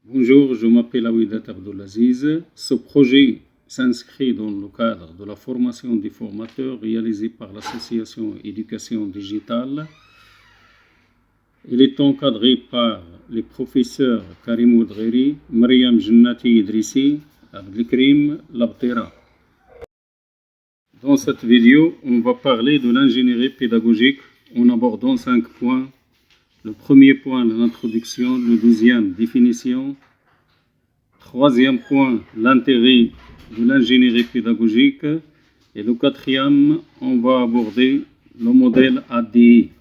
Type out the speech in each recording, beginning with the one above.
Bonjour, je m'appelle Aouidat Abdelaziz. Ce projet s'inscrit dans le cadre de la formation des formateurs réalisée par l'association Éducation Digitale. Il est encadré par les professeurs Karim Oudgheri, Mariam Jannati Idrissi, Abdelkrim Labtera. Dans cette vidéo, on va parler de l'ingénierie pédagogique en abordant 5 points. Le premier point, l'introduction. Le deuxième, définition. Troisième point, l'intérêt de l'ingénierie pédagogique. Et le quatrième, on va aborder le modèle ADI.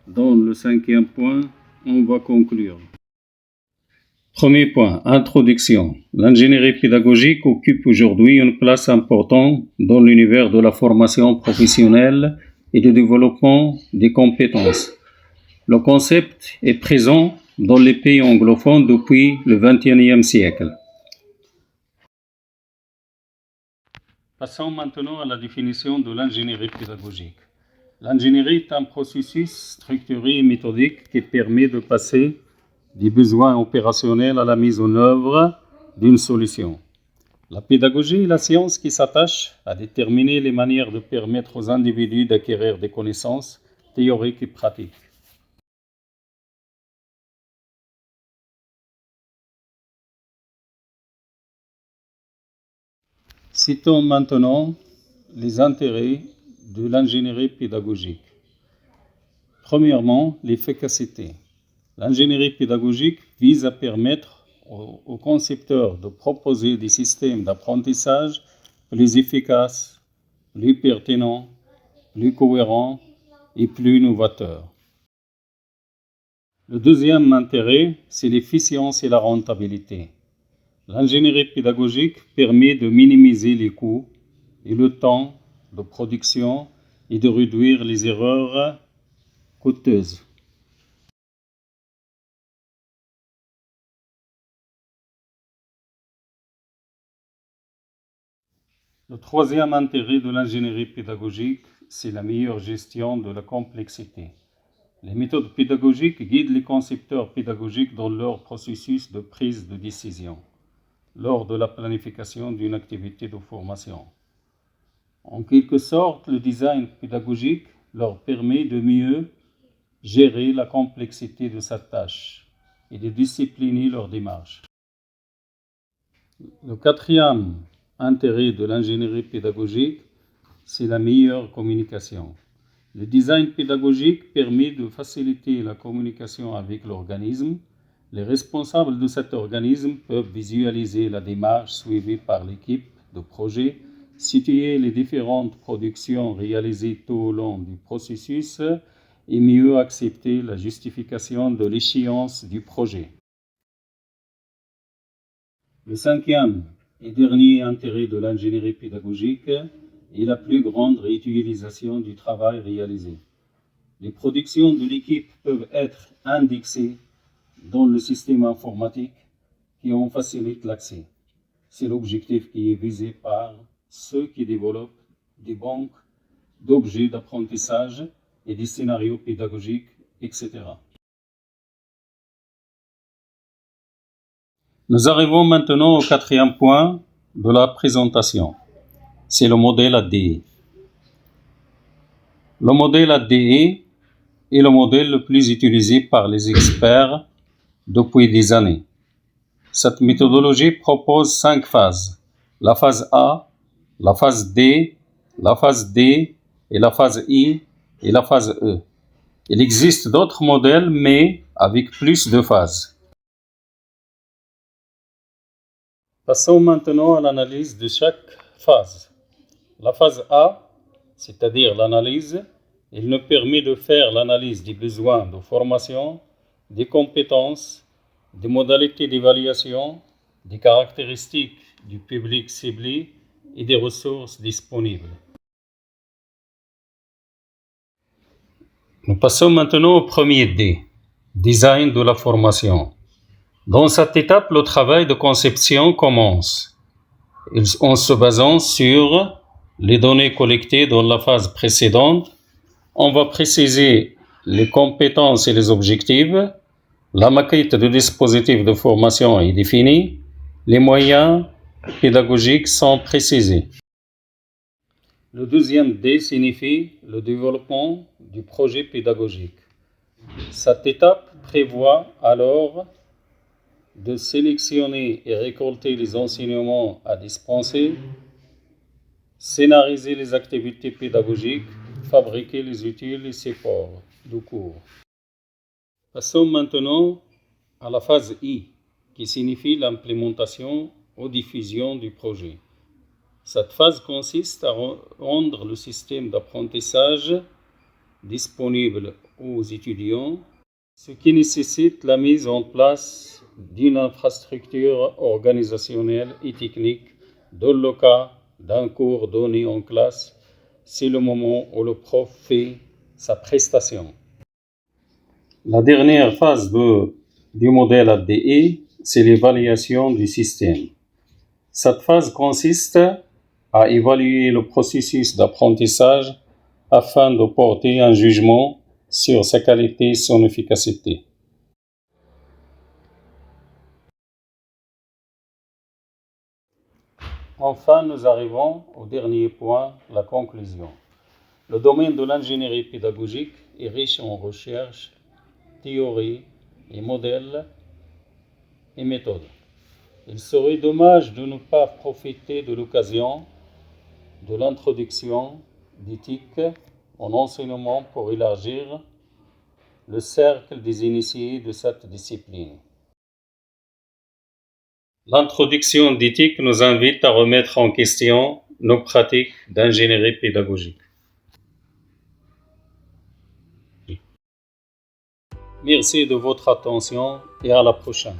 Dans le cinquième point, on va conclure. Premier point, introduction. L'ingénierie pédagogique occupe aujourd'hui une place importante dans l'univers de la formation professionnelle et du développement des compétences. Le concept est présent dans les pays anglophones depuis le XXIe siècle. Passons maintenant à la définition de l'ingénierie pédagogique. L'ingénierie est un processus structuré et méthodique qui permet de passer des besoins opérationnels à la mise en œuvre d'une solution. La pédagogie est la science qui s'attache à déterminer les manières de permettre aux individus d'acquérir des connaissances théoriques et pratiques. Citons maintenant les intérêts de l'ingénierie pédagogique. Premièrement, l'efficacité. L'ingénierie pédagogique vise à permettre aux concepteurs de proposer des systèmes d'apprentissage plus efficaces, plus pertinents, plus cohérents et plus novateurs. Le deuxième intérêt, c'est l'efficience et la rentabilité. L'ingénierie pédagogique permet de minimiser les coûts et le temps de production et de réduire les erreurs coûteuses. Le troisième intérêt de l'ingénierie pédagogique, c'est la meilleure gestion de la complexité. Les méthodes pédagogiques guident les concepteurs pédagogiques dans leur processus de prise de décision lors de la planification d'une activité de formation. En quelque sorte, le design pédagogique leur permet de mieux gérer la complexité de sa tâche et de discipliner leur démarche. Le quatrième intérêt de l'ingénierie pédagogique, c'est la meilleure communication. Le design pédagogique permet de faciliter la communication avec l'organisme. Les responsables de cet organisme peuvent visualiser la démarche suivie par l'équipe de projet, situer les différentes productions réalisées tout au long du processus et mieux accepter la justification de l'échéance du projet. Le cinquième et dernier intérêt de l'ingénierie pédagogique est la plus grande réutilisation du travail réalisé. Les productions de l'équipe peuvent être indexées dans le système informatique qui en facilite l'accès. C'est l'objectif qui est visé par ceux qui développent des banques d'objets d'apprentissage et des scénarios pédagogiques, etc. Nous arrivons maintenant au quatrième point de la présentation. C'est le modèle ADI. Le modèle ADI est le modèle le plus utilisé par les experts depuis des années. Cette méthodologie propose 5 phases. La phase A, la phase D, la phase D et la phase I et la phase E. Il existe d'autres modèles, mais avec plus de phases. Passons maintenant à l'analyse de chaque phase. La phase A, c'est-à-dire l'analyse, elle nous permet de faire l'analyse des besoins de formation, des compétences, des modalités d'évaluation, des caractéristiques du public ciblé et des ressources disponibles. Nous passons maintenant au premier D, design de la formation. Dans cette étape, le travail de conception commence en se basant sur les données collectées dans la phase précédente. On va préciser les compétences et les objectifs. La maquette du dispositif de formation est définie. Les moyens pédagogiques sont précisés. Le deuxième D signifie le développement du projet pédagogique. Cette étape prévoit alors de sélectionner et récolter les enseignements à dispenser, scénariser les activités pédagogiques, fabriquer les outils et les supports du cours. Passons maintenant à la phase I, qui signifie l'implémentation ou diffusion du projet. Cette phase consiste à rendre le système d'apprentissage disponible aux étudiants, ce qui nécessite la mise en place d'une infrastructure organisationnelle et technique dans le cas d'un cours donné en classe. C'est le moment où le prof fait sa prestation. La dernière phase du modèle ADE, c'est l'évaluation du système. Cette phase consiste à évaluer le processus d'apprentissage afin de porter un jugement sur sa qualité et son efficacité. Enfin, nous arrivons au dernier point, la conclusion. Le domaine de l'ingénierie pédagogique est riche en recherches, théories et modèles et méthodes. Il serait dommage de ne pas profiter de l'occasion de l'introduction d'éthique en enseignement pour élargir le cercle des initiés de cette discipline. L'introduction d'éthique nous invite à remettre en question nos pratiques d'ingénierie pédagogique. Merci de votre attention et à la prochaine.